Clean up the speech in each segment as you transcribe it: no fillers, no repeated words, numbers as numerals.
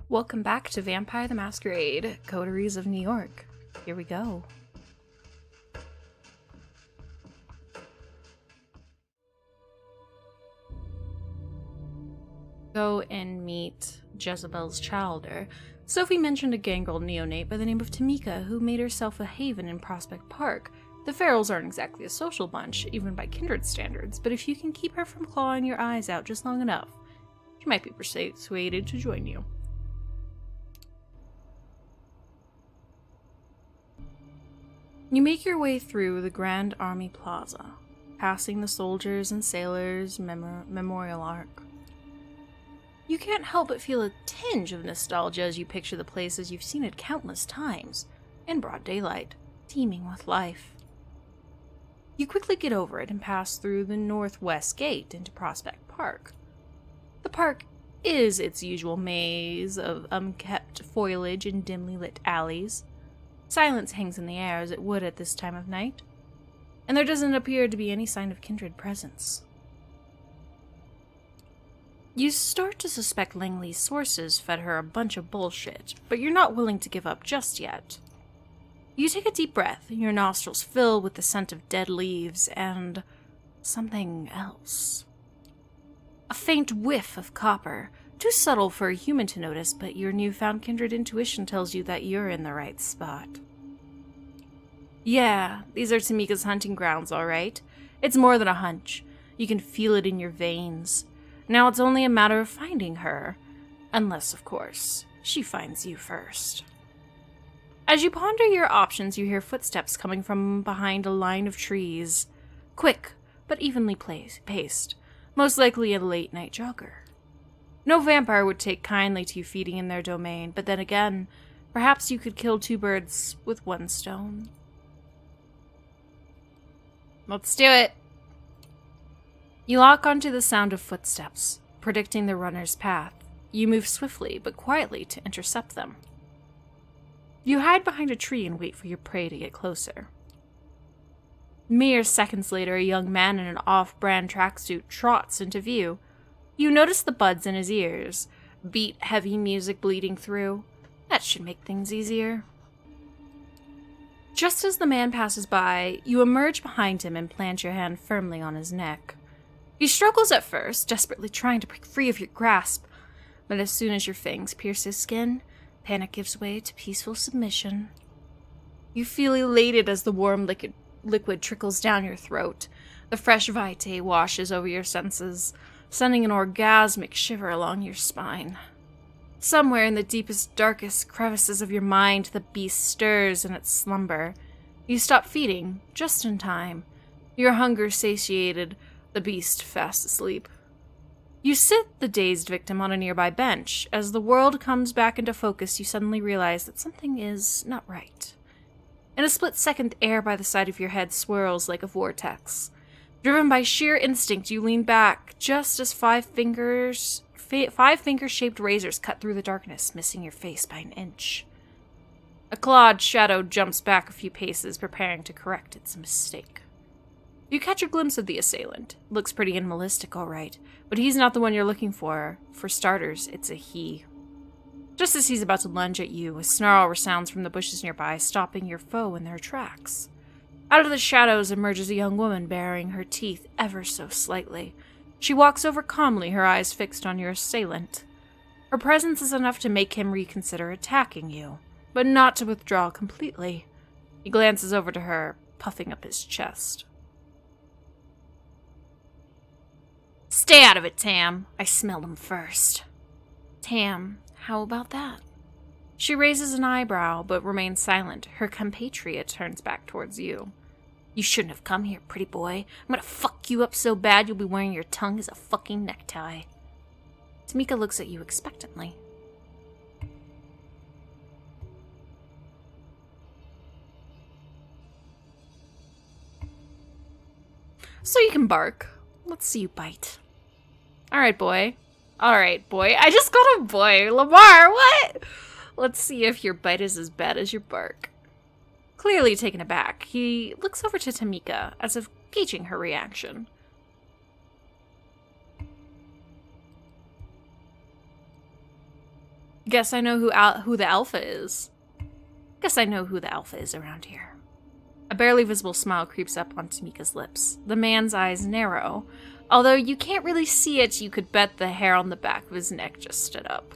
Welcome back to Vampire the Masquerade, Coteries of New York. Here we go. Go and meet Jezebel's Childer. Sophie mentioned a gangrel neonate by the name of Tamika who made herself a haven in Prospect Park. The Farrells aren't exactly a social bunch, even by kindred standards, but if you can keep her from clawing your eyes out just long enough, she might be persuaded to join you. You make your way through the Grand Army Plaza, passing the Soldiers and Sailors Memorial Arc. You can't help but feel a tinge of nostalgia as you picture the places you've seen it countless times, in broad daylight, teeming with life. You quickly get over it and pass through the Northwest Gate into Prospect Park. The park is its usual maze of unkept foliage and dimly lit alleys. Silence hangs in the air as it would at this time of night, and there doesn't appear to be any sign of kindred presence. You start to suspect Langley's sources fed her a bunch of bullshit, but you're not willing to give up just yet. You take a deep breath, your nostrils fill with the scent of dead leaves and something else. A faint whiff of copper, too subtle for a human to notice, but your newfound kindred intuition tells you that you're in the right spot. Yeah, these are Tamika's hunting grounds, all right. It's more than a hunch. You can feel it in your veins. Now it's only a matter of finding her. Unless, of course, she finds you first. As you ponder your options, you hear footsteps coming from behind a line of trees. Quick, but evenly paced. Most likely a late-night jogger. No vampire would take kindly to you feeding in their domain, but then again, perhaps you could kill two birds with one stone. Let's do it! You lock onto the sound of footsteps, predicting the runner's path. You move swiftly, but quietly to intercept them. You hide behind a tree and wait for your prey to get closer. Mere seconds later, a young man in an off-brand tracksuit trots into view. You notice the buds in his ears, beat-heavy music bleeding through. That should make things easier. Just as the man passes by, you emerge behind him and plant your hand firmly on his neck. He struggles at first, desperately trying to break free of your grasp, but as soon as your fangs pierce his skin, panic gives way to peaceful submission. You feel elated as the warm liquid trickles down your throat. The fresh vitae washes over your senses, sending an orgasmic shiver along your spine. Somewhere in the deepest, darkest crevices of your mind, the beast stirs in its slumber. You stop feeding, just in time. Your hunger satiated, the beast fast asleep. You sit the dazed victim on a nearby bench. As the world comes back into focus, you suddenly realize that something is not right. In a split second, air by the side of your head swirls like a vortex. Driven by sheer instinct, you lean back just as five finger-shaped razors cut through the darkness, missing your face by an inch. A clawed shadow jumps back a few paces, preparing to correct its mistake. You catch a glimpse of the assailant. Looks pretty animalistic, all right, but he's not the one you're looking for. For starters, it's a he. Just as he's about to lunge at you, a snarl resounds from the bushes nearby, stopping your foe in their tracks. Out of the shadows emerges a young woman, baring her teeth ever so slightly. She walks over calmly, her eyes fixed on your assailant. Her presence is enough to make him reconsider attacking you, but not to withdraw completely. He glances over to her, puffing up his chest. Stay out of it, Tam. I smelled him first. Tam, how about that? She raises an eyebrow, but remains silent. Her compatriot turns back towards you. You shouldn't have come here, pretty boy. I'm gonna fuck you up so bad you'll be wearing your tongue as a fucking necktie. Tamika looks at you expectantly. So you can bark. Let's see you bite. Alright, boy. Alright, boy. I just got a boy. Lamar, what? Let's see if your bite is as bad as your bark. Clearly taken aback, he looks over to Tamika, as if gauging her reaction. Guess I know who the alpha is. Guess I know who the alpha is around here. A barely visible smile creeps up on Tamika's lips. The man's eyes narrow. Although you can't really see it, you could bet the hair on the back of his neck just stood up.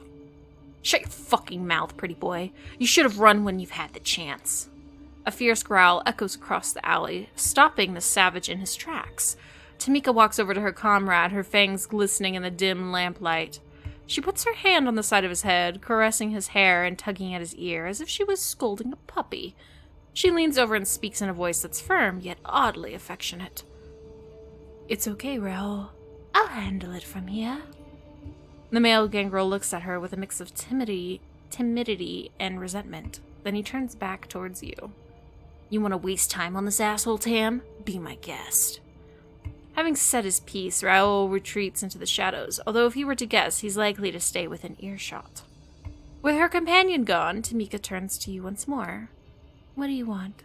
Shut your fucking mouth, pretty boy. You should have run when you've had the chance. A fierce growl echoes across the alley, stopping the savage in his tracks. Tamika walks over to her comrade, her fangs glistening in the dim lamplight. She puts her hand on the side of his head, caressing his hair and tugging at his ear as if she was scolding a puppy. She leans over and speaks in a voice that's firm, yet oddly affectionate. It's okay, Raoul. I'll handle it from here. The male gangrel looks at her with a mix of timidity and resentment. Then he turns back towards you. You want to waste time on this asshole, Tam? Be my guest. Having said his piece, Raoul retreats into the shadows, although if he were to guess, he's likely to stay within earshot. With her companion gone, Tamika turns to you once more. What do you want?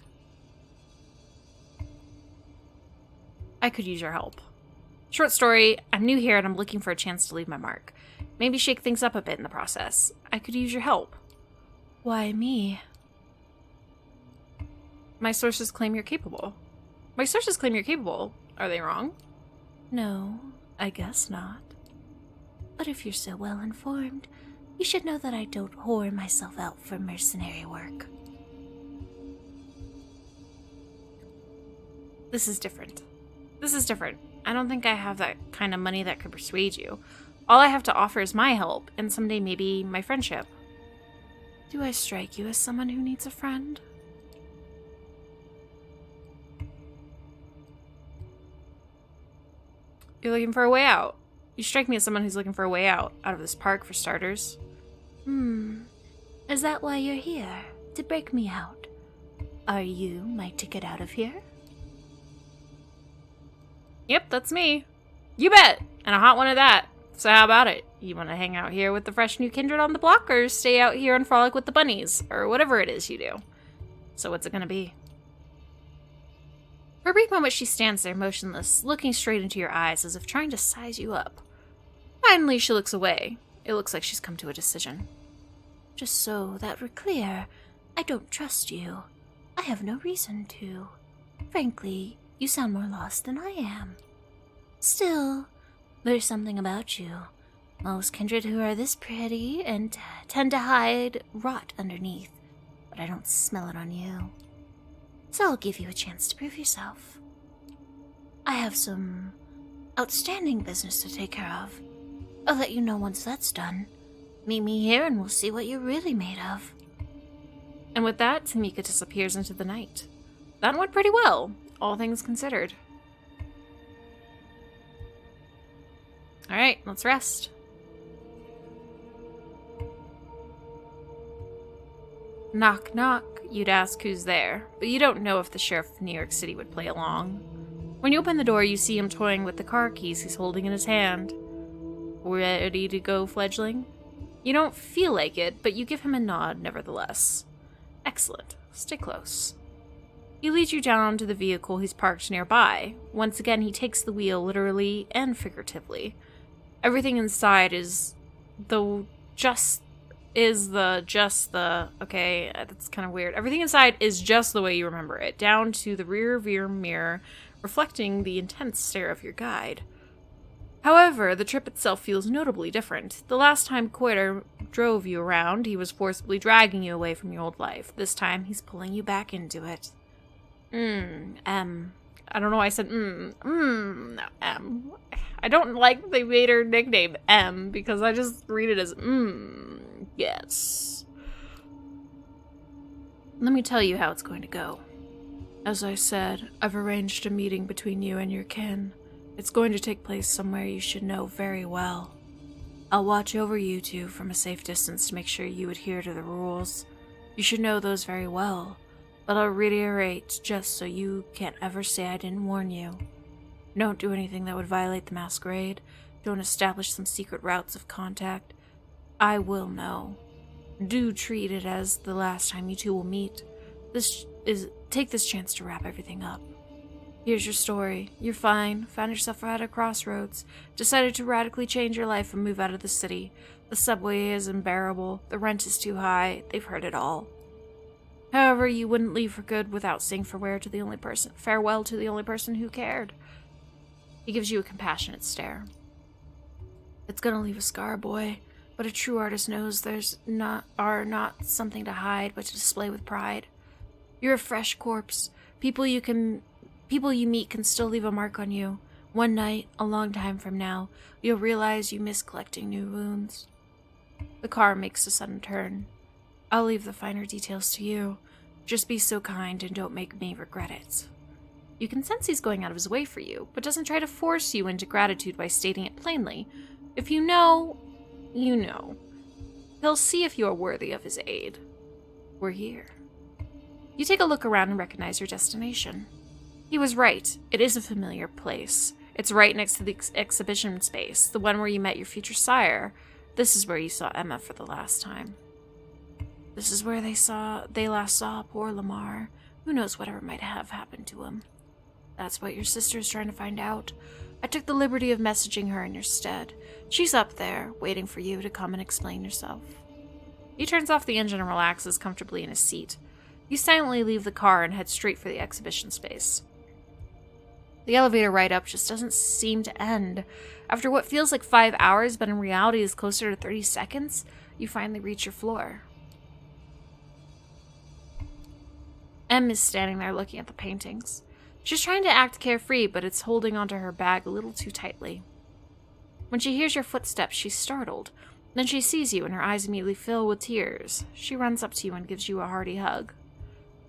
I could use your help. Short story, I'm new here and I'm looking for a chance to leave my mark. Maybe shake things up a bit in the process. I could use your help. Why me? My sources claim you're capable. My sources claim you're capable. Are they wrong? No, I guess not. But if you're so well informed, you should know that I don't whore myself out for mercenary work. This is different. I don't think I have that kind of money that could persuade you. All I have to offer is my help, and someday maybe my friendship. Do I strike you as someone who needs a friend? You're looking for a way out. You strike me as someone who's looking for a way out of this park, for starters. Is that why you're here? To break me out? Are you my ticket out of here? Yep, that's me. You bet! And a hot one at that. So how about it? You want to hang out here with the fresh new kindred on the block, or stay out here and frolic with the bunnies, or whatever it is you do? So what's it gonna be? For a brief moment, she stands there motionless, looking straight into your eyes as if trying to size you up. Finally, she looks away. It looks like she's come to a decision. Just so that we're clear, I don't trust you. I have no reason to. Frankly, you sound more lost than I am. Still, there's something about you. Most kindred who are this pretty and tend to hide rot underneath, but I don't smell it on you. So I'll give you a chance to prove yourself. I have some outstanding business to take care of. I'll let you know once that's done. Meet me here and we'll see what you're really made of. And with that, Tamika disappears into the night. That went pretty well, all things considered. Alright, let's rest. Knock, knock. You'd ask who's there, but you don't know if the sheriff of New York City would play along. When you open the door, you see him toying with the car keys he's holding in his hand. Ready to go, fledgling? You don't feel like it, but you give him a nod nevertheless. Excellent. Stay close. He leads you down to the vehicle he's parked nearby. Once again, he takes the wheel literally and figuratively. Everything inside is okay, that's kind of weird. Everything inside is just the way you remember it, down to the rear view mirror, reflecting the intense stare of your guide. However, the trip itself feels notably different. The last time Coterie drove you around, he was forcibly dragging you away from your old life. This time, he's pulling you back into it. I don't know why I said no, M. I don't like they made her nickname M, because I just read it as yes. Let me tell you how it's going to go. As I said, I've arranged a meeting between you and your kin. It's going to take place somewhere you should know very well. I'll watch over you two from a safe distance to make sure you adhere to the rules. You should know those very well, but I'll reiterate just so you can't ever say I didn't warn you. Don't do anything that would violate the Masquerade. Don't establish some secret routes of contact. I will know. Do treat it as the last time you two will meet. Take this chance to wrap everything up. Here's your story. You're fine. Found yourself at a crossroads. Decided to radically change your life and move out of the city. The subway is unbearable, the rent is too high, they've heard it all. However, you wouldn't leave for good without saying farewell to the only person who cared. He gives you a compassionate stare. It's gonna leave a scar, boy, but a true artist knows there's not something to hide, but to display with pride. You're a fresh corpse. People you meet can still leave a mark on you. One night, a long time from now, you'll realize you miss collecting new wounds. The car makes a sudden turn. I'll leave the finer details to you. Just be so kind and don't make me regret it. You can sense he's going out of his way for you, but doesn't try to force you into gratitude by stating it plainly. If you know, you know. He'll see if you are worthy of his aid. We're here. You take a look around and recognize your destination. He was right. It is a familiar place. It's right next to the exhibition space, the one where you met your future sire. This is where you saw Emma for the last time. This is where they last saw poor Lamar. Who knows whatever might have happened to him. That's what your sister is trying to find out. I took the liberty of messaging her in your stead. She's up there, waiting for you to come and explain yourself. He turns off the engine and relaxes comfortably in his seat. You silently leave the car and head straight for the exhibition space. The elevator ride-up just doesn't seem to end. After what feels like 5 hours, but in reality is closer to 30 seconds, you finally reach your floor. Em is standing there looking at the paintings. She's trying to act carefree, but it's holding onto her bag a little too tightly. When she hears your footsteps, she's startled. Then she sees you, and her eyes immediately fill with tears. She runs up to you and gives you a hearty hug.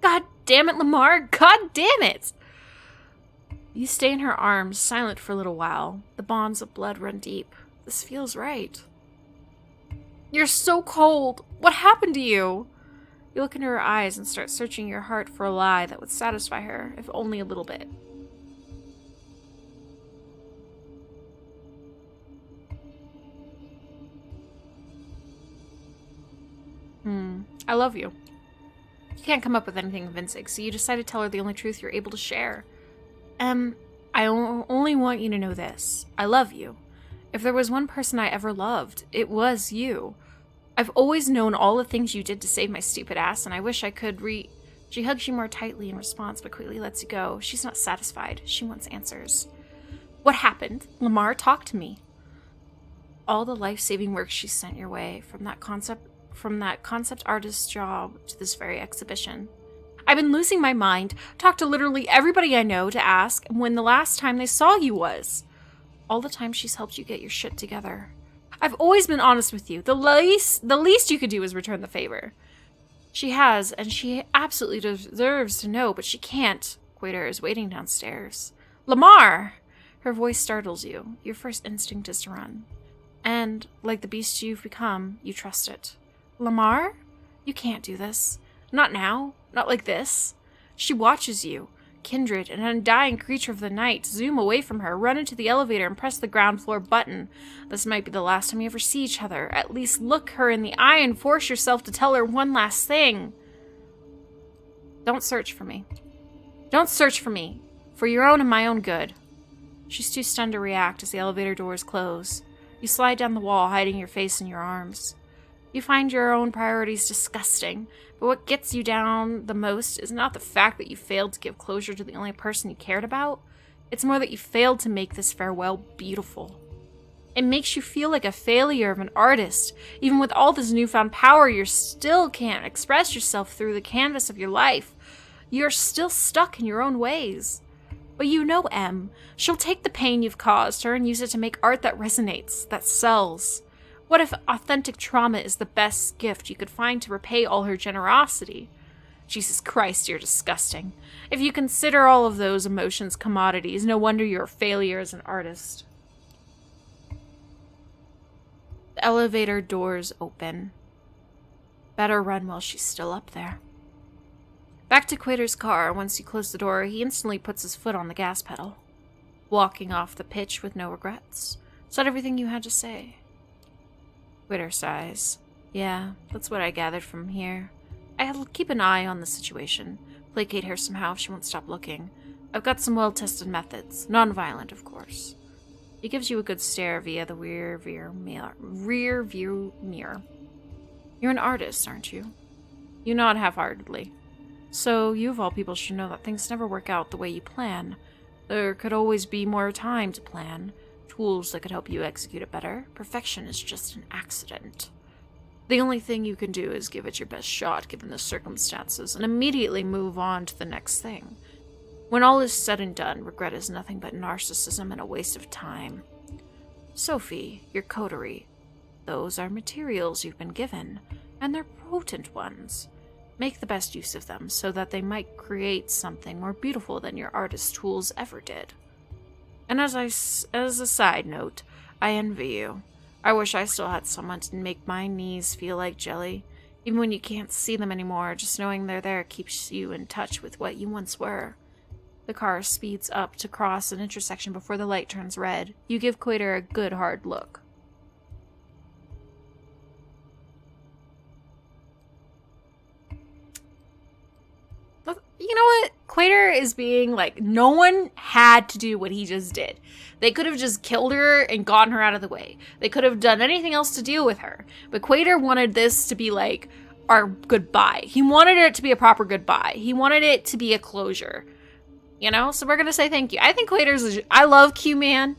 God damn it, Lamar! God damn it! You stay in her arms, silent for a little while. The bonds of blood run deep. This feels right. You're so cold! What happened to you? You look into her eyes and start searching your heart for a lie that would satisfy her, if only a little bit. I love you. You can't come up with anything convincing, so you decide to tell her the only truth you're able to share. I only want you to know this. I love you. If there was one person I ever loved, it was you. I've always known all the things you did to save my stupid ass, and I wish I could She hugs you more tightly in response, but quickly lets you go. She's not satisfied. She wants answers. What happened? Lamar, talk to me. All the life-saving work she sent your way, from that concept artist's job to this very exhibition. I've been losing my mind. Talked to literally everybody I know to ask when the last time they saw you was. All the time she's helped you get your shit together. I've always been honest with you. The least you could do is return the favor. She has, and she absolutely deserves to know, but she can't. Coterie is waiting downstairs. Lamar! Her voice startles you. Your first instinct is to run. And, like the beast you've become, you trust it. Lamar? You can't do this. Not now. Not like this. She watches you. Kindred, an undying creature of the night, zoom away from her, run into the elevator, and press the ground floor button. This might be the last time you ever see each other. At least look her in the eye and force yourself to tell her one last thing. Don't search for me. Don't search for me. For your own and my own good. She's too stunned to react as the elevator doors close. You slide down the wall, hiding your face in your arms. You find your own priorities disgusting, but what gets you down the most is not the fact that you failed to give closure to the only person you cared about. It's more that you failed to make this farewell beautiful. It makes you feel like a failure of an artist. Even with all this newfound power, you still can't express yourself through the canvas of your life. You're still stuck in your own ways. But you know Em. She'll take the pain you've caused her and use it to make art that resonates, that sells. What if authentic trauma is the best gift you could find to repay all her generosity? Jesus Christ, you're disgusting. If you consider all of those emotions commodities, no wonder you're a failure as an artist. The elevator doors open. Better run while she's still up there. Back to Coterie's car. Once you close the door, he instantly puts his foot on the gas pedal. Walking off the pitch with no regrets. Said everything you had to say. Coterie sighs. Yeah, that's what I gathered from here. I'll keep an eye on the situation. Placate her somehow if she won't stop looking. I've got some well-tested methods. Non-violent, of course. He gives you a good stare via the rear view mirror. You're an artist, aren't you? You nod half-heartedly. So you of all people should know that things never work out the way you plan. There could always be more time to plan, tools that could help you execute it better. Perfection is just an accident. The only thing you can do is give it your best shot given the circumstances and immediately move on to the next thing. When all is said and done, regret is nothing but narcissism and a waste of time. Sophie, your coterie. Those are materials you've been given, and they're potent ones. Make the best use of them so that they might create something more beautiful than your artist tools ever did. And as a side note, I envy you. I wish I still had someone to make my knees feel like jelly. Even when you can't see them anymore, just knowing they're there keeps you in touch with what you once were. The car speeds up to cross an intersection before the light turns red. You give Coterie a good hard look. You know what? Coterie is being like, no one had to do what he just did. They could have just killed her and gotten her out of the way. They could have done anything else to deal with her. But Coterie wanted this to be like our goodbye. He wanted it to be a proper goodbye. He wanted it to be a closure. You know? So we're going to say thank you. I think Coterie's I love Q-Man.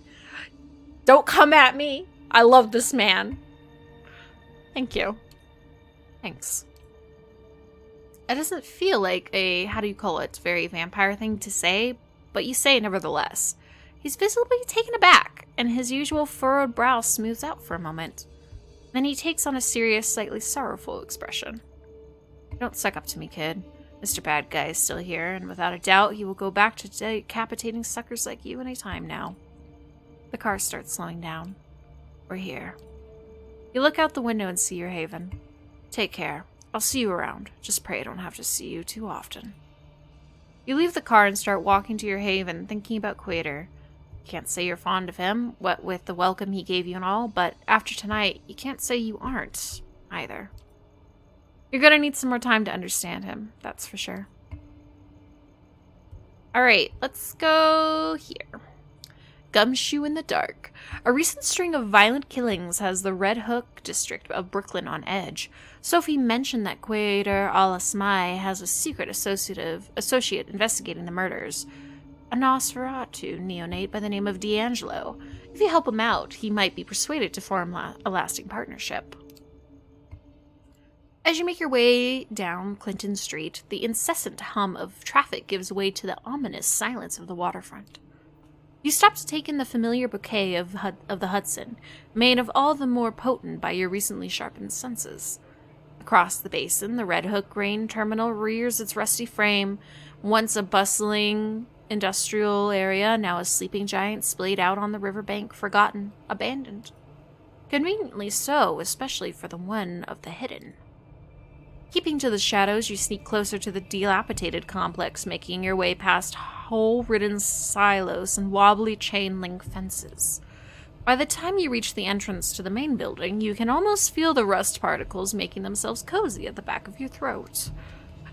Don't come at me. I love this man. Thank you. Thanks. It doesn't feel like a, how do you call it, very vampire thing to say, but you say it nevertheless. He's visibly taken aback, and his usual furrowed brow smooths out for a moment. Then he takes on a serious, slightly sorrowful expression. Don't suck up to me, kid. Mr. Bad Guy is still here, and without a doubt he will go back to decapitating suckers like you any time now. The car starts slowing down. We're here. You look out the window and see your haven. Take care. I'll see you around. Just pray I don't have to see you too often. You leave the car and start walking to your haven, thinking about Coterie. Can't say you're fond of him, what with the welcome he gave you and all, but after tonight, you can't say you aren't, either. You're gonna need some more time to understand him, that's for sure. Alright, let's go here. Gumshoe in the Dark. A recent string of violent killings has the Red Hook district of Brooklyn on edge. Sophie mentioned that Coterie Al-Asmai has a secret associate investigating the murders. A Nosferatu neonate by the name of D'Angelo. If you help him out, he might be persuaded to form a lasting partnership. As you make your way down Clinton Street, the incessant hum of traffic gives way to the ominous silence of the waterfront. You stop to take in the familiar bouquet of the Hudson, made of all the more potent by your recently sharpened senses. Across the basin, the Red Hook grain terminal rears its rusty frame, once a bustling industrial area, now a sleeping giant splayed out on the riverbank, forgotten, abandoned. Conveniently so, especially for the one of the hidden. Keeping to the shadows, you sneak closer to the dilapidated complex, making your way past hole-ridden silos and wobbly chain-link fences. By the time you reach the entrance to the main building, you can almost feel the rust particles making themselves cozy at the back of your throat.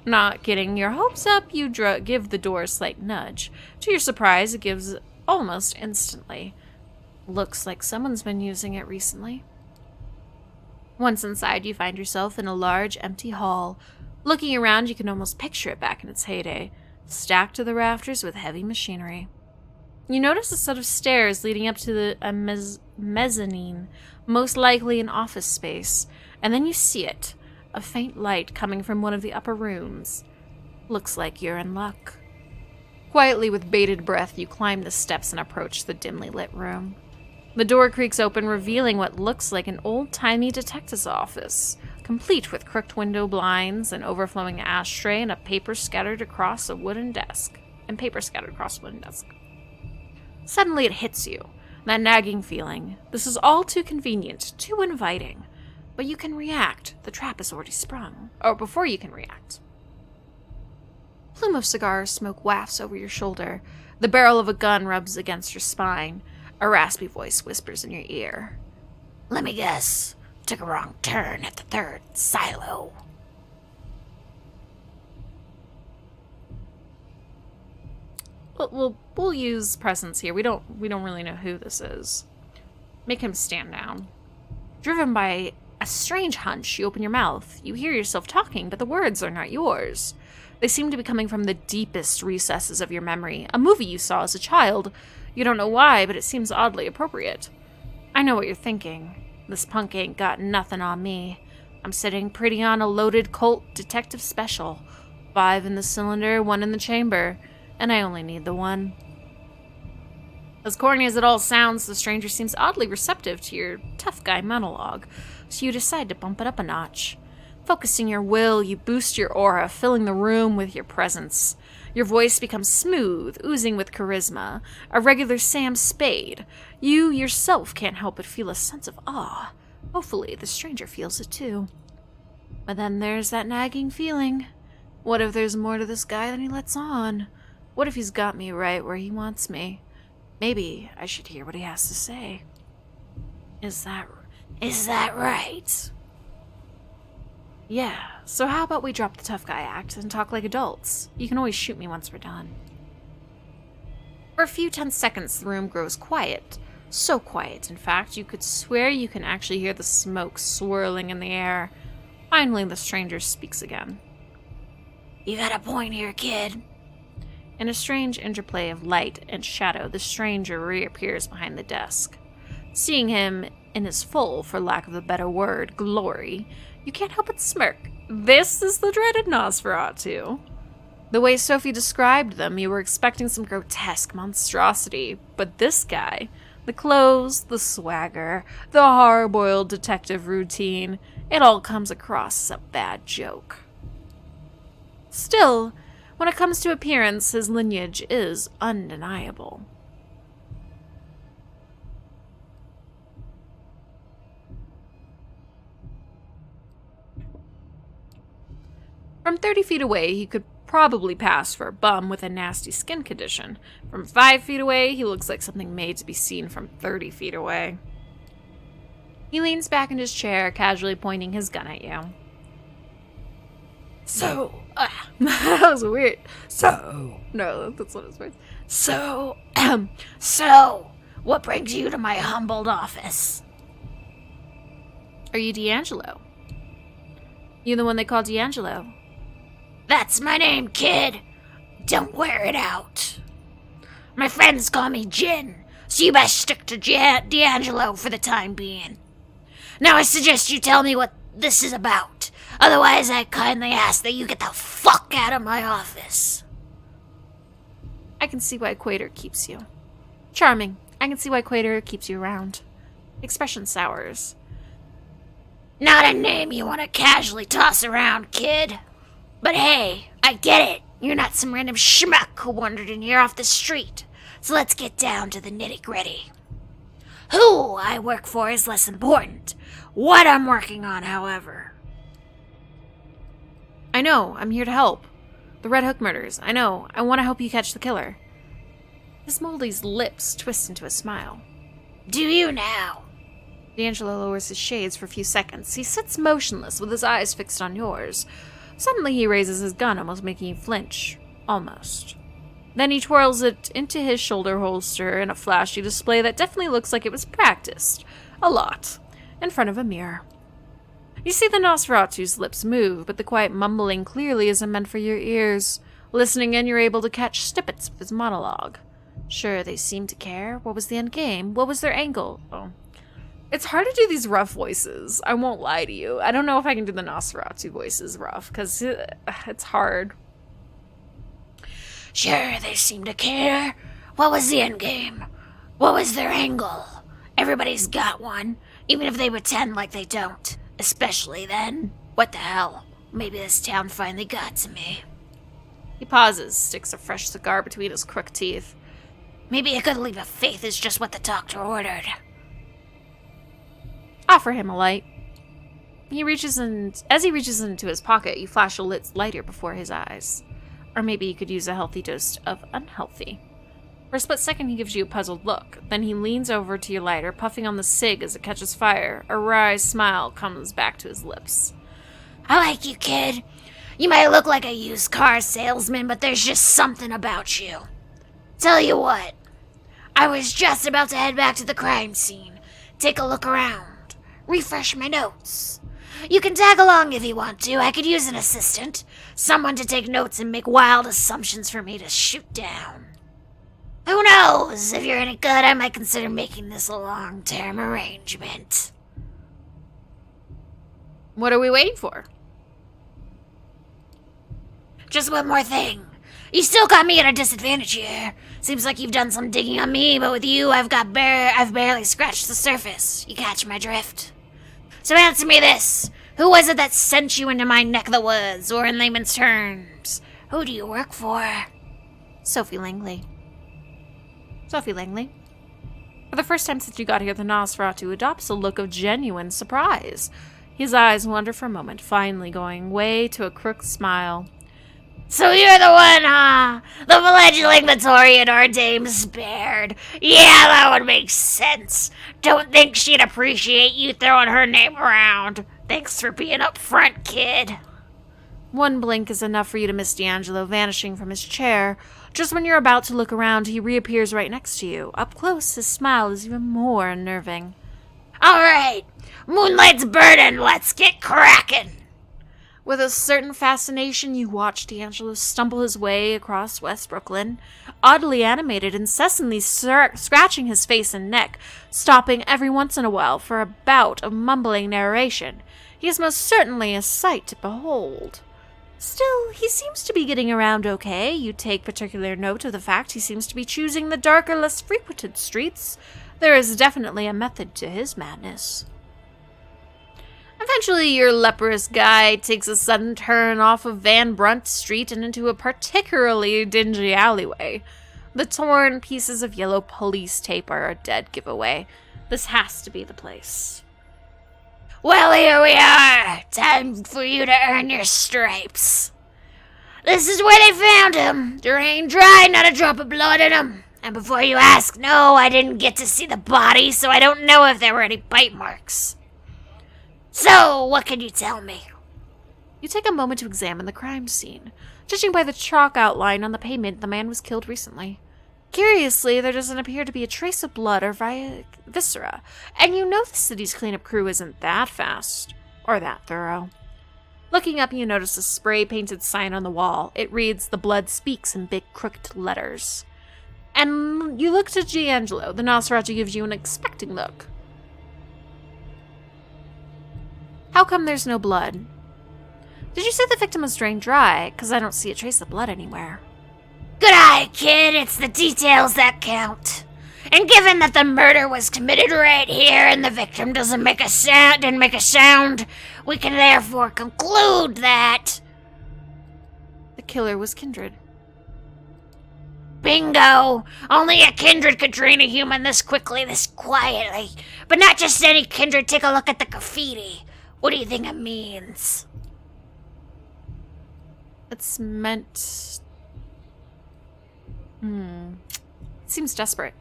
Not getting your hopes up, you give the door a slight nudge. To your surprise, it gives almost instantly. Looks like someone's been using it recently. Once inside, you find yourself in a large, empty hall. Looking around, you can almost picture it back in its heyday, stacked to the rafters with heavy machinery. You notice a set of stairs leading up to a mezzanine, most likely an office space, and then you see it, a faint light coming from one of the upper rooms. Looks like you're in luck. Quietly, with bated breath, you climb the steps and approach the dimly lit room. The door creaks open, revealing what looks like an old-timey detective's office, complete with crooked window blinds, an overflowing ashtray, and paper scattered across a wooden desk. Suddenly it hits you, that nagging feeling. This is all too convenient, too inviting. But you can react. The trap is already sprung. Or before you can react. Plume of cigar smoke wafts over your shoulder. The barrel of a gun rubs against your spine. A raspy voice whispers in your ear. Let me guess. Took a wrong turn at the third silo. We'll use presence here. We don't really know who this is. Make him stand down. Driven by a strange hunch, you open your mouth. You hear yourself talking, but the words are not yours. They seem to be coming from the deepest recesses of your memory. A movie you saw as a child. You don't know why, but it seems oddly appropriate. I know what you're thinking. This punk ain't got nothing on me. I'm sitting pretty on a loaded Colt detective special. 5 in the cylinder, 1 in the chamber. And I only need the 1. As corny as it all sounds, the stranger seems oddly receptive to your tough guy monologue, so you decide to bump it up a notch. Focusing your will, you boost your aura, filling the room with your presence. Your voice becomes smooth, oozing with charisma, a regular Sam Spade. You yourself can't help but feel a sense of awe. Hopefully, the stranger feels it too. But then there's that nagging feeling. What if there's more to this guy than he lets on? What if he's got me right where he wants me? Maybe I should hear what he has to say. Is that right? Yeah, so how about we drop the tough guy act and talk like adults? You can always shoot me once we're done. For a few tense seconds, the room grows quiet. So quiet, in fact, you could swear you can actually hear the smoke swirling in the air. Finally, the stranger speaks again. You got a point here, kid. In a strange interplay of light and shadow, the stranger reappears behind the desk. Seeing him in his full, for lack of a better word, glory, you can't help but smirk. This is the dreaded Nosferatu. The way Sophie described them, you were expecting some grotesque monstrosity, but this guy, the clothes, the swagger, the hard-boiled detective routine, it all comes across as a bad joke. Still, when it comes to appearance, his lineage is undeniable. From 30 feet away, he could probably pass for a bum with a nasty skin condition. From 5 feet away, he looks like something made to be seen from 30 feet away. He leans back in his chair, casually pointing his gun at you. That was weird. No, that's not his voice. So, what brings you to my humbled office? Are you D'Angelo? You the one they call D'Angelo? That's my name, kid. Don't wear it out. My friends call me Jin, so you best stick to D'Angelo for the time being. Now I suggest you tell me what this is about. Otherwise, I kindly ask that you get the fuck out of my office. I can see why Quater keeps you. Charming. I can see why Quater keeps you around. Expression sours. Not a name you want to casually toss around, kid. But hey, I get it. You're not some random schmuck who wandered in here off the street. So let's get down to the nitty-gritty. Who I work for is less important. What I'm working on, however. I know. I'm here to help. The Red Hook murders. I know. I want to help you catch the killer. Miss Moldy's lips twist into a smile. Do you now? D'Angelo lowers his shades for a few seconds. He sits motionless with his eyes fixed on yours. Suddenly he raises his gun, almost making you flinch. Almost. Then he twirls it into his shoulder holster in a flashy display that definitely looks like it was practiced. A lot. In front of a mirror. You see the Nosferatu's lips move, but the quiet mumbling clearly isn't meant for your ears. Listening in, you're able to catch snippets of his monologue. Sure, they seem to care. What was the end game? What was their angle? Oh. It's hard to do these rough voices. I won't lie to you. I don't know if I can do the Nosferatu voices rough, because it's hard. Sure, they seem to care. What was the end game? What was their angle? Everybody's got one, even if they pretend like they don't. Especially then. What the hell? Maybe this town finally got to me. He pauses, sticks a fresh cigar between his crooked teeth. Maybe a good leap of faith is just what the doctor ordered. Offer him a light. As he reaches into his pocket, you flash a lighter before his eyes. Or maybe you could use a healthy dose of unhealthy. For a split second, he gives you a puzzled look. Then he leans over to your lighter, puffing on the cig as it catches fire. A wry smile comes back to his lips. I like you, kid. You might look like a used car salesman, but there's just something about you. Tell you what, I was just about to head back to the crime scene, take a look around, refresh my notes. You can tag along if you want to. I could use an assistant, someone to take notes and make wild assumptions for me to shoot down. Who knows? If you're any good, I might consider making this a long-term arrangement. What are we waiting for? Just one more thing. You still got me at a disadvantage here. Seems like you've done some digging on me, but with you, I've barely scratched the surface. You catch my drift? So answer me this. Who was it that sent you into my neck of the woods, or in layman's terms, who do you work for? Sophie Langley. Sophie Langley. For the first time since you got here, the Nosferatu adopts a look of genuine surprise. His eyes wander for a moment, finally going way to a crooked smile. So you're the one, huh? The fledgling Victorian our dame spared. Yeah, that would make sense. Don't think she'd appreciate you throwing her name around. Thanks for being upfront, kid. One blink is enough for you to miss D'Angelo vanishing from his chair. Just when you're about to look around, he reappears right next to you. Up close, his smile is even more unnerving. All right, moonlight's burning. Let's get cracking. With a certain fascination, you watch D'Angelo stumble his way across West Brooklyn, oddly animated, incessantly scratching his face and neck, stopping every once in a while for a bout of mumbling narration. He is most certainly a sight to behold. Still, he seems to be getting around okay. You take particular note of the fact he seems to be choosing the darker, less frequented streets. There is definitely a method to his madness. Eventually, your leprous guide takes a sudden turn off of Van Brunt Street and into a particularly dingy alleyway. The torn pieces of yellow police tape are a dead giveaway. This has to be the place. Well, here we are. Time for you to earn your stripes. This is where they found him. Drained dry, not a drop of blood in him. And before you ask, no, I didn't get to see the body, so I don't know if there were any bite marks. So, what can you tell me? You take a moment to examine the crime scene. Judging by the chalk outline on the pavement, the man was killed recently. Curiously, there doesn't appear to be a trace of blood or viscera, and you know the city's cleanup crew isn't that fast, or that thorough. Looking up, you notice a spray-painted sign on the wall. It reads, "The Blood Speaks," in big, crooked letters. And you look to D'Angelo. The Nosferatu gives you an expecting look. How come there's no blood? Did you say the victim was drained dry? Because I don't see a trace of blood anywhere. Good eye, kid. It's the details that count. And given that the murder was committed right here and the victim didn't make a sound, we can therefore conclude that the killer was kindred. Bingo! Only a kindred could drain a human this quickly, this quietly. But not just any kindred. Take a look at the graffiti. What do you think it means? It's meant... Seems desperate.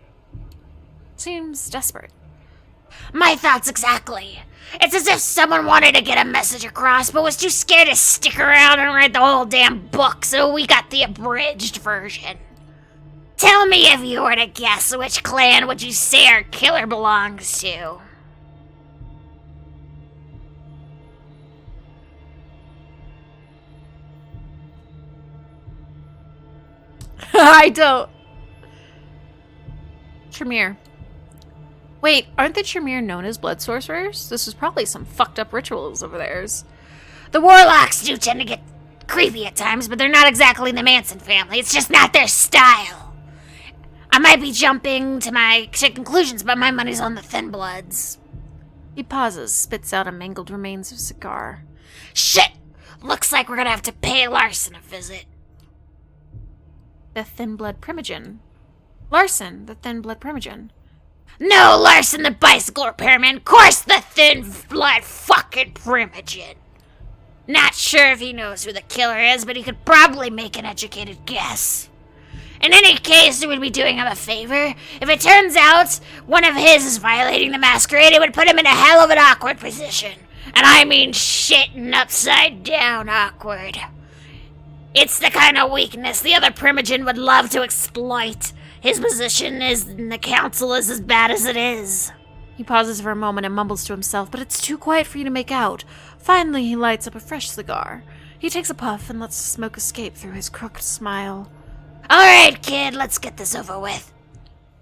My thoughts exactly. It's as if someone wanted to get a message across, but was too scared to stick around and read the whole damn book, so we got the abridged version. Tell me if you were to guess, which clan would you say our killer belongs to? I don't. Tremere. Wait, aren't the Tremere known as blood sorcerers? This is probably some fucked up rituals over theirs. The Warlocks do tend to get creepy at times, but they're not exactly the Manson family. It's just not their style. I might be jumping to conclusions, but my money's on the Thin Bloods. He pauses, spits out a mangled remains of cigar. Shit! Looks like we're gonna have to pay Larson a visit. The Thin Blood Primogen. Larson, the Thin Blood Primogen. No, Larson the bicycle repairman. Of course the Thin Blood fucking Primogen. Not sure if he knows who the killer is, but he could probably make an educated guess. In any case, it would be doing him a favor. If it turns out one of his is violating the Masquerade, it would put him in a hell of an awkward position. And I mean shitting upside down awkward. It's the kind of weakness the other Primogen would love to exploit. His position in the council is as bad as it is. He pauses for a moment and mumbles to himself, but it's too quiet for you to make out. Finally, he lights up a fresh cigar. He takes a puff and lets the smoke escape through his crooked smile. All right, kid, let's get this over with.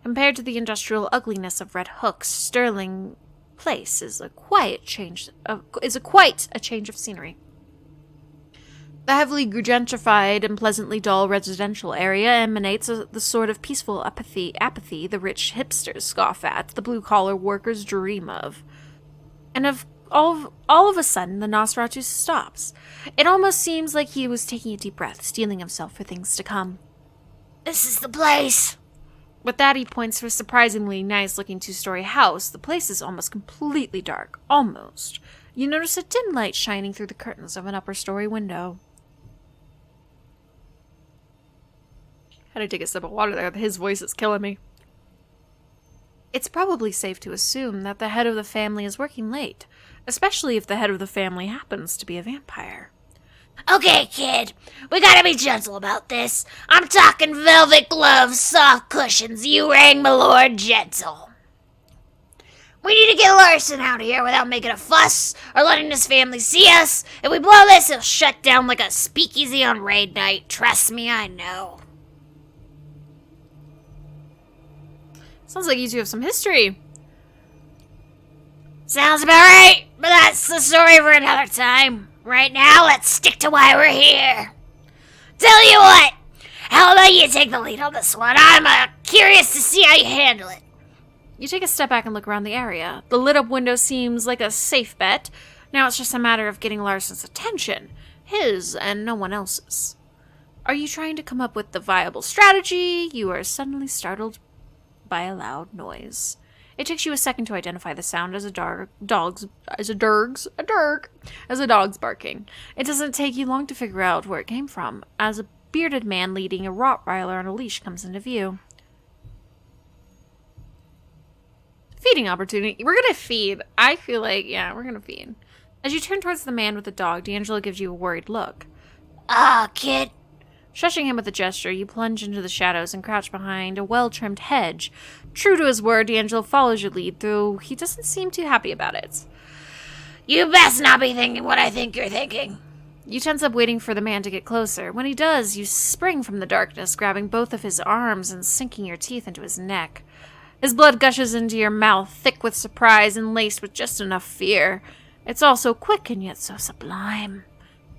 Compared to the industrial ugliness of Red Hook's Sterling Place is quite a change of scenery. The heavily gentrified and pleasantly dull residential area emanates the sort of peaceful apathy the rich hipsters scoff at, the blue-collar workers dream of. And all of a sudden, the Nosferatu stops. It almost seems like he was taking a deep breath, steeling himself for things to come. This is the place. With that, he points to a surprisingly nice-looking two-story house. The place is almost completely dark. Almost. You notice a dim light shining through the curtains of an upper-story window. Had to take a sip of water there. His voice is killing me. It's probably safe to assume that the head of the family is working late, especially if the head of the family happens to be a vampire. Okay, kid, we gotta be gentle about this. I'm talking velvet gloves, soft cushions, you rang my lord gentle. We need to get Larson out of here without making a fuss or letting this family see us. If we blow this, he'll shut down like a speakeasy on raid night. Trust me, I know. Sounds like you two have some history. Sounds about right, but that's the story for another time. Right now, let's stick to why we're here. Tell you what, how about you take the lead on this one? I'm curious to see how you handle it. You take a step back and look around the area. The lit-up window seems like a safe bet. Now it's just a matter of getting Larson's attention. His and no one else's. Are you trying to come up with the viable strategy? You are suddenly startled by a loud noise. It takes you a second to identify the sound as a dog's barking. It doesn't take you long to figure out where it came from, as a bearded man leading a Rottweiler on a leash comes into view. Feeding opportunity. We're gonna feed. I feel like, yeah, we're gonna feed. As you turn towards the man with the dog, D'Angelo gives you a worried look. Kid. Shushing him with a gesture, you plunge into the shadows and crouch behind a well-trimmed hedge. True to his word, D'Angelo follows your lead, though he doesn't seem too happy about it. You best not be thinking what I think you're thinking. You tense up waiting for the man to get closer. When he does, you spring from the darkness, grabbing both of his arms and sinking your teeth into his neck. His blood gushes into your mouth, thick with surprise and laced with just enough fear. It's all so quick and yet so sublime.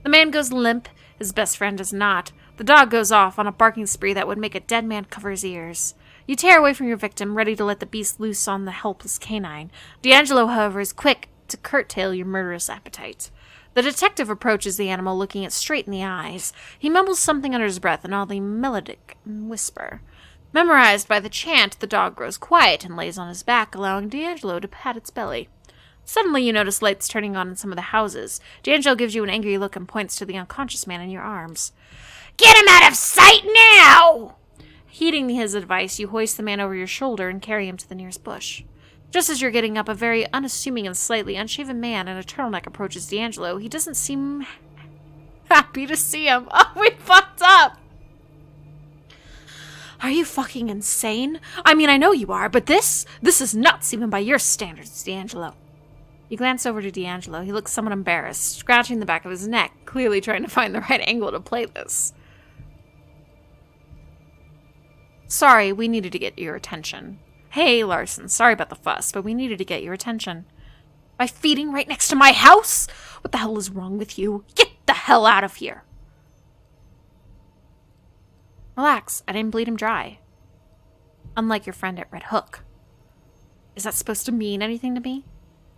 The man goes limp. His best friend does not. The dog goes off on a barking spree that would make a dead man cover his ears. You tear away from your victim, ready to let the beast loose on the helpless canine. D'Angelo, however, is quick to curtail your murderous appetite. The detective approaches the animal, looking it straight in the eyes. He mumbles something under his breath, an oddly melodic whisper. Memorized by the chant, the dog grows quiet and lays on his back, allowing D'Angelo to pat its belly. Suddenly, you notice lights turning on in some of the houses. D'Angelo gives you an angry look and points to the unconscious man in your arms. Get him out of sight now! Heeding his advice, you hoist the man over your shoulder and carry him to the nearest bush. Just as you're getting up, a very unassuming and slightly unshaven man in a turtleneck approaches D'Angelo. He doesn't seem happy to see him. Oh, we fucked up! Are you fucking insane? I mean, I know you are, but this is nuts even by your standards, D'Angelo. You glance over to D'Angelo. He looks somewhat embarrassed, scratching the back of his neck, clearly trying to find the right angle to play this. Sorry, we needed to get your attention. Hey, Larson, sorry about the fuss, but we needed to get your attention. By feeding right next to my house? What the hell is wrong with you? Get the hell out of here! Relax, I didn't bleed him dry. Unlike your friend at Red Hook. Is that supposed to mean anything to me?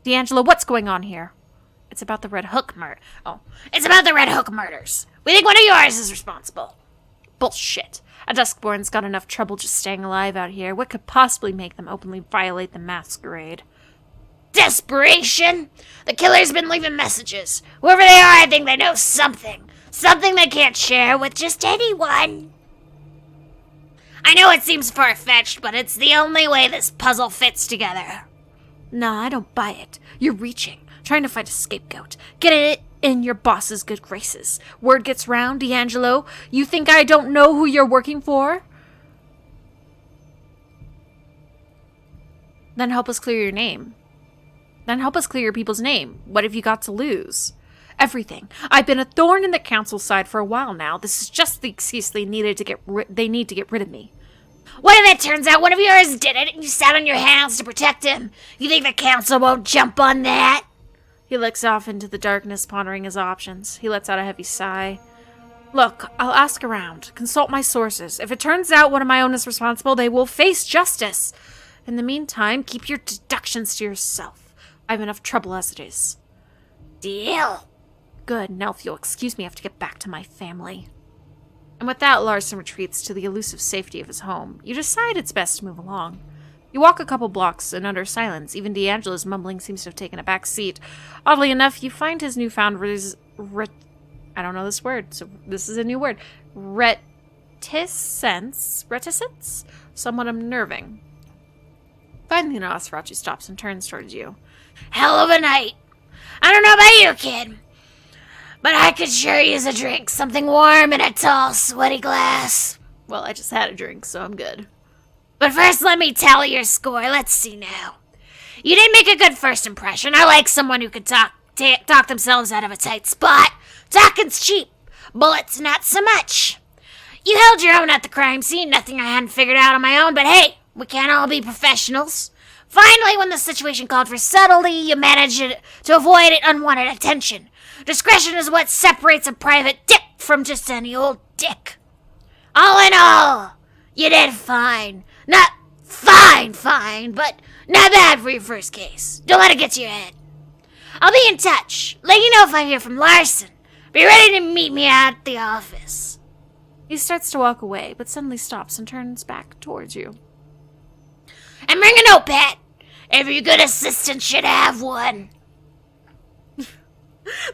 D'Angelo, what's going on here? It's about the Red Hook murder. Oh, it's about the Red Hook murders. We think one of yours is responsible. Bullshit. A Duskborn's got enough trouble just staying alive out here. What could possibly make them openly violate the Masquerade? Desperation? The killer's been leaving messages. Whoever they are, I think they know something. Something they can't share with just anyone. I know it seems far-fetched, but it's the only way this puzzle fits together. Nah, I don't buy it. You're reaching, trying to find a scapegoat. Get it in your boss's good graces. Word gets round, D'Angelo. You think I don't know who you're working for? Then help us clear your name. Then help us clear your people's name. What have you got to lose? Everything. I've been a thorn in the council's side for a while now. This is just the excuse they need to get rid of me. What if it turns out one of yours did it and you sat on your hands to protect him? You think the council won't jump on that? He looks off into the darkness, pondering his options. He lets out a heavy sigh. Look, I'll ask around. Consult my sources. If it turns out one of my own is responsible, they will face justice. In the meantime, keep your deductions to yourself. I have enough trouble as it is. Deal. Good. Now if you'll excuse me, I have to get back to my family. And with that, Larson retreats to the elusive safety of his home. You decide it's best to move along. You walk a couple blocks, and under silence, even D'Angelo's mumbling seems to have taken a back seat. Oddly enough, you find his newfound I don't know this word, so this is a new word. Reticence? Somewhat unnerving. Finally, Nosferatu stops and turns towards you. Hell of a night. I don't know about you, kid, but I could sure use a drink. Something warm in a tall, sweaty glass. Well, I just had a drink, so I'm good. But first, let me tally your score. Let's see now. You did make a good first impression. I like someone who could talk themselves out of a tight spot. Talking's cheap. Bullets, not so much. You held your own at the crime scene. Nothing I hadn't figured out on my own, but hey, we can't all be professionals. Finally, when the situation called for subtlety, you managed to avoid unwanted attention. Discretion is what separates a private dick from just any old dick. All in all, you did fine. Not fine, but not bad for your first case. Don't let it get to your head. I'll be in touch. Let you know if I hear from Larson. Be ready to meet me at the office. He starts to walk away, but suddenly stops and turns back towards you. And bring a notepad. Every good assistant should have one.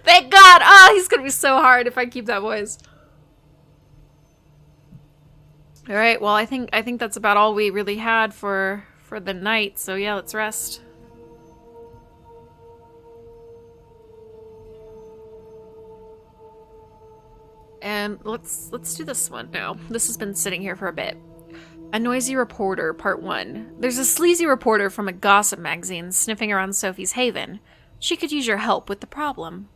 Thank God! Oh, he's gonna be so hard if I keep that voice. Alright, well, I think that's about all we really had for the night, so yeah, let's rest. And let's do this one now. This has been sitting here for a bit. A Noisy Reporter, Part 1. There's a sleazy reporter from a gossip magazine sniffing around Sophie's haven. She could use your help with the problem.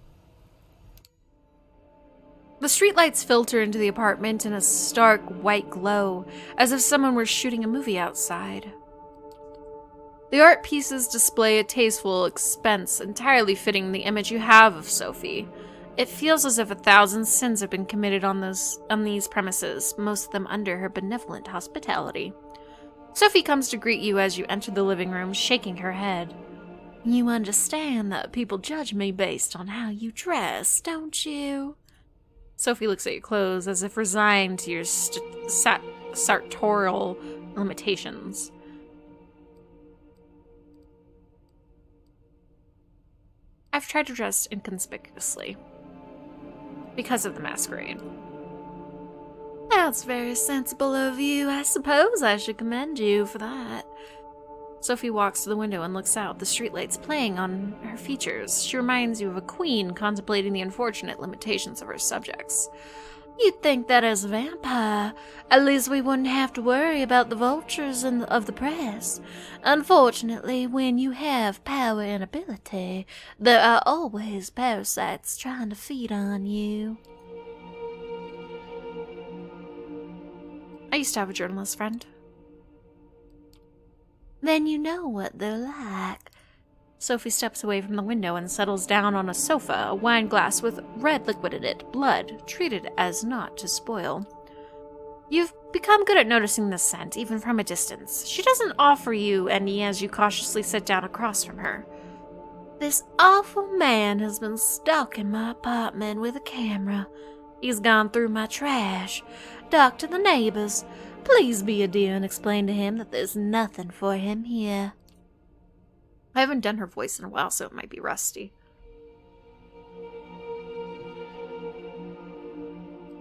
The streetlights filter into the apartment in a stark white glow, as if someone were shooting a movie outside. The art pieces display a tasteful expense entirely fitting the image you have of Sophie. It feels as if 1,000 sins have been committed on these premises, most of them under her benevolent hospitality. Sophie comes to greet you as you enter the living room, shaking her head. You understand that people judge me based on how you dress, don't you? Sophie looks at your clothes as if resigned to your sartorial limitations. I've tried to dress inconspicuously. Because of the masquerade. That's very sensible of you. I suppose I should commend you for that. Sophie walks to the window and looks out, the streetlights playing on her features. She reminds you of a queen contemplating the unfortunate limitations of her subjects. You'd think that as a vampire, at least we wouldn't have to worry about the vultures of the press. Unfortunately, when you have power and ability, there are always parasites trying to feed on you. I used to have a journalist friend. Then you know what they're like. Sophie steps away from the window and settles down on a sofa, a wine glass with red liquid in it, blood, treated as not to spoil. You've become good at noticing the scent, even from a distance. She doesn't offer you any as you cautiously sit down across from her. This awful man has been stalking my apartment with a camera. He's gone through my trash. Talk to the neighbors. Please be a dear and explain to him that there's nothing for him here. I haven't done her voice in a while, so it might be rusty.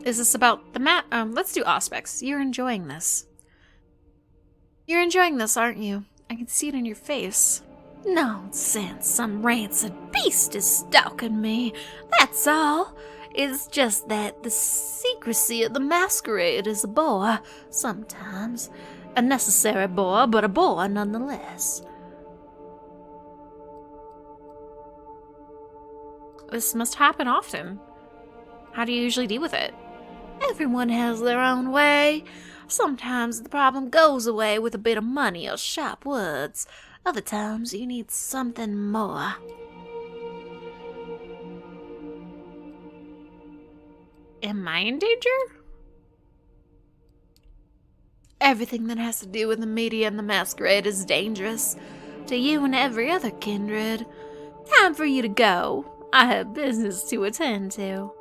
Is this about the let's do aspects. You're enjoying this. You're enjoying this, aren't you? I can see it in your face. Nonsense, some rancid beast is stalking me. That's all. It's just that the secrecy of the masquerade is a bore, sometimes. A necessary bore, but a bore nonetheless. This must happen often. How do you usually deal with it? Everyone has their own way. Sometimes the problem goes away with a bit of money or sharp words. Other times you need something more. Am I in danger? Everything that has to do with the media and the Masquerade is dangerous. To you and every other kindred. Time for you to go. I have business to attend to.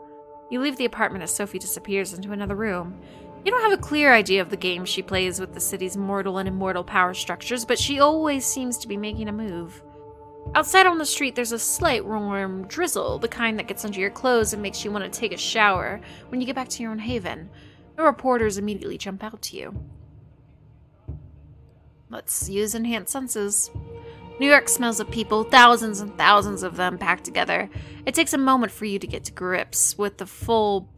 You leave the apartment as Sophie disappears into another room. You don't have a clear idea of the game she plays with the city's mortal and immortal power structures, but she always seems to be making a move. Outside on the street, there's a slight warm drizzle, the kind that gets under your clothes and makes you want to take a shower when you get back to your own haven. The reporters immediately jump out to you. Let's use enhanced senses. New York smells of people, thousands and thousands of them packed together. It takes a moment for you to get to grips with the full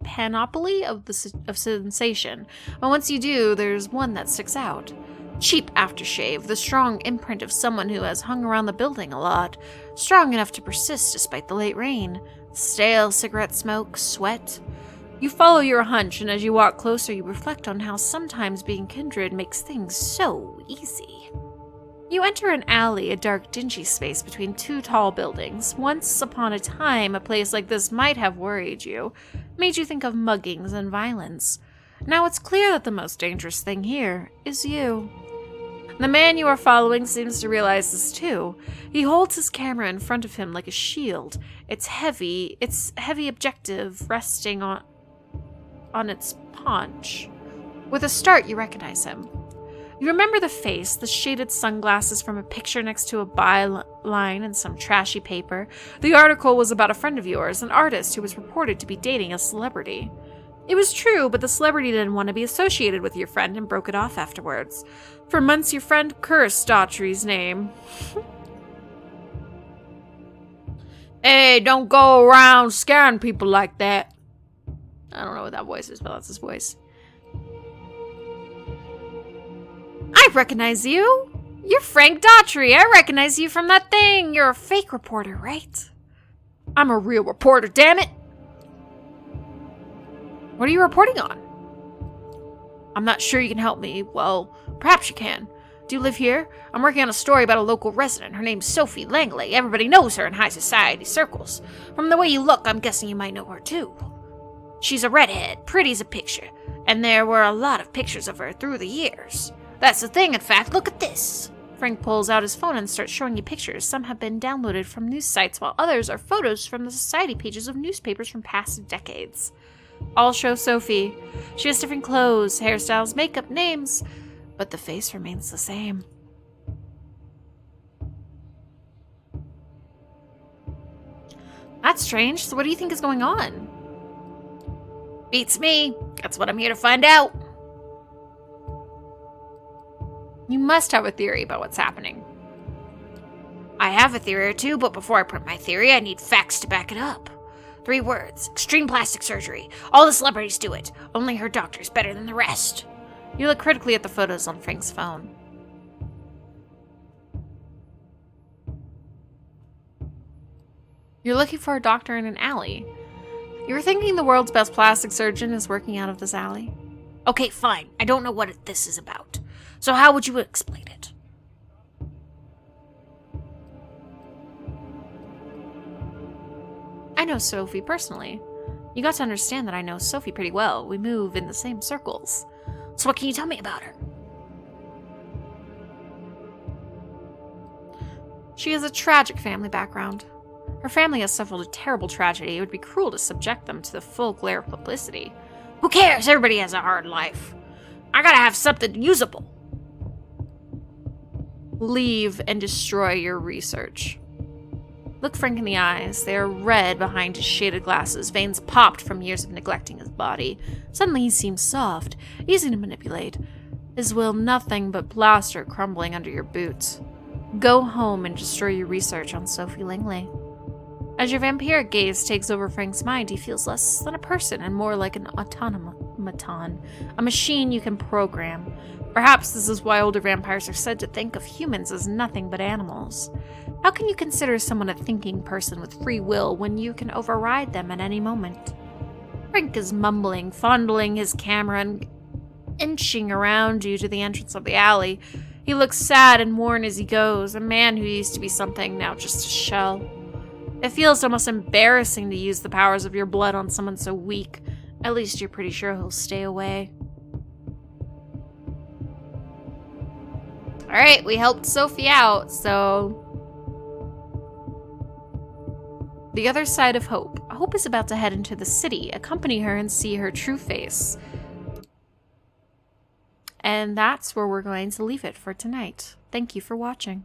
panoply of sensation. But once you do, there's one that sticks out. Cheap aftershave, the strong imprint of someone who has hung around the building a lot, strong enough to persist despite the late rain. Stale cigarette smoke, sweat. You follow your hunch, and as you walk closer, you reflect on how sometimes being kindred makes things so easy. You enter an alley, a dark, dingy space between two tall buildings. Once upon a time, a place like this might have worried you, made you think of muggings and violence. Now it's clear that the most dangerous thing here is you. The man you are following seems to realize this too. He holds his camera in front of him like a shield. Its heavy objective resting on its paunch. With a start, you recognize him. You remember the face, the shaded sunglasses from a picture next to a byline in some trashy paper. The article was about a friend of yours, an artist who was reported to be dating a celebrity. It was true, but the celebrity didn't want to be associated with your friend and broke it off afterwards. For months, your friend cursed Coterie's name. Hey, don't go around scaring people like that. I don't know what that voice is, but that's his voice. I recognize you. You're Frank Coterie. I recognize you from that thing. You're a fake reporter, right? I'm a real reporter, damn it. What are you reporting on? I'm not sure you can help me. Well, perhaps you can. Do you live here? I'm working on a story about a local resident. Her name's Sophie Langley. Everybody knows her in high society circles. From the way you look, I'm guessing you might know her too. She's a redhead, pretty as a picture, and there were a lot of pictures of her through the years. That's the thing, in fact. Look at this. Frank pulls out his phone and starts showing you pictures. Some have been downloaded from news sites, while others are photos from the society pages of newspapers from past decades. All show Sophie. She has different clothes, hairstyles, makeup, names, but the face remains the same. That's strange. So what do you think is going on? Beats me. That's what I'm here to find out. You must have a theory about what's happening. I have a theory or two, but before I print my theory, I need facts to back it up. 3 words. Extreme plastic surgery. All the celebrities do it. Only her doctor's better than the rest. You look critically at the photos on Frank's phone. You're looking for a doctor in an alley. You're thinking the world's best plastic surgeon is working out of this alley? Okay, fine. I don't know what this is about. So how would you explain it? I know Sophie personally. You got to understand that I know Sophie pretty well. We move in the same circles. So what can you tell me about her? She has a tragic family background. Her family has suffered a terrible tragedy. It would be cruel to subject them to the full glare of publicity. Who cares? Everybody has a hard life. I gotta have something usable. Leave and destroy your research. Look Frank in the eyes. They are red behind his shaded glasses, veins popped from years of neglecting his body. Suddenly he seems soft, easy to manipulate. His will nothing but plaster crumbling under your boots. Go home and destroy your research on Sophie Langley. As your vampiric gaze takes over Frank's mind, he feels less than a person and more like an automaton, a machine you can program. Perhaps this is why older vampires are said to think of humans as nothing but animals. How can you consider someone a thinking person with free will when you can override them at any moment? Frank is mumbling, fondling his camera, and inching around you to the entrance of the alley. He looks sad and worn as he goes, a man who used to be something, now just a shell. It feels almost embarrassing to use the powers of your blood on someone so weak. At least you're pretty sure he'll stay away. Alright, we helped Sophie out, so... The other side of Hope. Hope is about to head into the city, accompany her and see her true face. And that's where we're going to leave it for tonight. Thank you for watching.